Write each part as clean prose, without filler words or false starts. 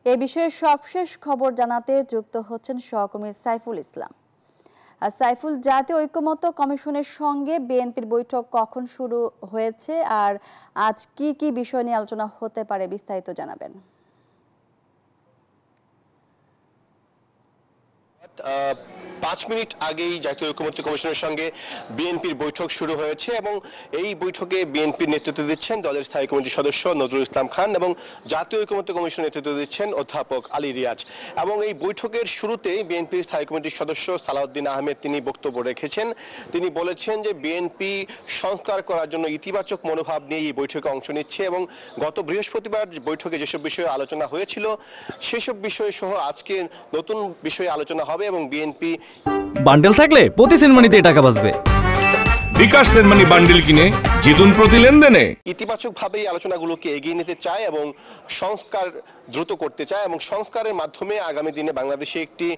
এ বিষয়ে সবশেষ খবর জানাতে যুক্ত হচ্ছেন সহকর্মী সাইফুল ইসলাম। সাইফুল, জাতীয় ঐক্যমত্য কমিশনের সঙ্গে বিএনপির বৈঠক কখন শুরু হয়েছে আর আজ কি কি বিষয় নিয়ে আলোচনা হতে পারে, বিস্তারিত জানাবেন। 5 মিনিট আগেই জাতীয় ঐক্যমত্য কমিশনের সঙ্গে বিএনপির বৈঠক শুরু হয়েছে এবং এই বৈঠকে বিএনপির নেতৃত্ব দিচ্ছেন দলের স্থায়ী কমিটির সদস্য নজরুল ইসলাম খান এবং জাতীয় ঐক্যমত্য কমিশনের নেতৃত্ব দিচ্ছেন অধ্যাপক আলী রিয়াজ। এবং এই বৈঠকের শুরুতেই বিএনপির স্থায়ী কমিটির সদস্য সালাউদ্দিন আহমেদ তিনি বক্তব্য রেখেছেন। তিনি বলেছেন যে বিএনপি সংস্কার করার জন্য ইতিবাচক মনোভাব নিয়ে এই বৈঠকে অংশ নিচ্ছে এবং গত বৃহস্পতিবার বৈঠকে যেসব বিষয়ে আলোচনা হয়েছিল সেসব বিষয় সহ আজকে নতুন বিষয়ে আলোচনা হবে এবং বিএনপি বান্ডেল থাকলে প্রতি সেনমানিতে টাকা বাঁচবে। বিকাশ সেনমানি বান্ডেল কিনে জিতুন প্রতি লেনদেনে। ইতিবাচকভাবে এই আলোচনাগুলোকে এগিয়ে নিতে চায় এবং সংস্কার দ্রুত করতে চায় এবং সংস্কারের মাধ্যমে আগামী দিনে বাংলাদেশে একটি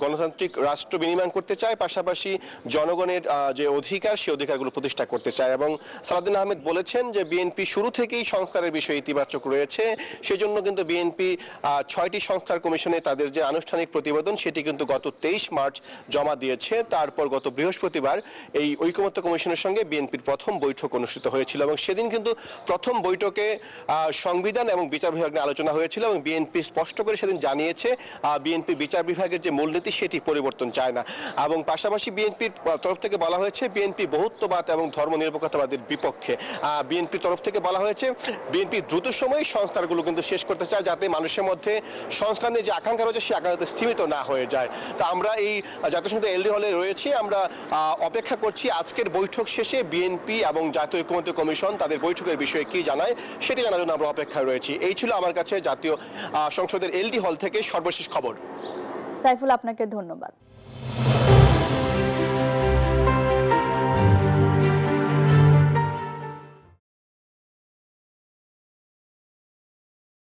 গণতান্ত্রিক রাষ্ট্র বিনির্মাণ করতে চায়, পাশাপাশি জনগণের যে অধিকার সেই অধিকারগুলো প্রতিষ্ঠা করতে চায়। এবং সালাউদ্দিন আহমেদ বলেছেন যে বিএনপি শুরু থেকেই সংস্কারের বিষয়ে ইতিবাচক রয়েছে, সেজন্য কিন্তু বিএনপি 6টি সংস্কার কমিশনে তাদের যে আনুষ্ঠানিক প্রতিবেদন সেটি কিন্তু গত 23 মার্চ জমা দিয়েছে। তারপর গত বৃহস্পতিবার এই ঐক্যমত্য কমিশনের সঙ্গে বিএনপির প্রথম বৈঠক অনুষ্ঠিত হয়েছিল এবং সেদিন কিন্তু প্রথম বৈঠকে সংবিধান এবং বিচার বিভাগ নিয়ে আলোচনা হয়েছিল এবং বিএনপি স্পষ্ট করে সেদিন জানিয়েছে বিএনপি বিচার বিভাগের যে মূলনীতি সেটি পরিবর্তন চায় না। এবং পাশাপাশি বিএনপির তরফ থেকে বলা হয়েছে বিএনপি বহুত্ববাদ এবং ধর্মনিরপেক্ষতাবাদের বিপক্ষে। বিএনপির তরফ থেকে বলা হয়েছে বিএনপি দ্রুত সময়ে সংস্কারগুলো কিন্তু শেষ করতে চায় যাতে মানুষের মধ্যে সংস্কার নিয়ে যে আকাঙ্ক্ষা রয়েছে সেই আকাঙ্ক্ষা স্থিমিত না হয়ে যায়। তো আমরা এই জাতিসংঘ এলডি হলে রয়েছি, আমরা অপেক্ষা করছি আজকের বৈঠক শেষে বিএনপি এবং জাতীয় ঐক্যমত্য কমিশন তাদের বৈঠকের বিষয়ে কি জানায় সেটি জানার জন্য আমরা অপেক্ষায় রয়েছি। এই ছিল আমার কাছে জাতীয় সংসদের এলডি হল থেকে সর্বশেষ খবর। সাইফুল, আপনাকে ধন্যবাদ।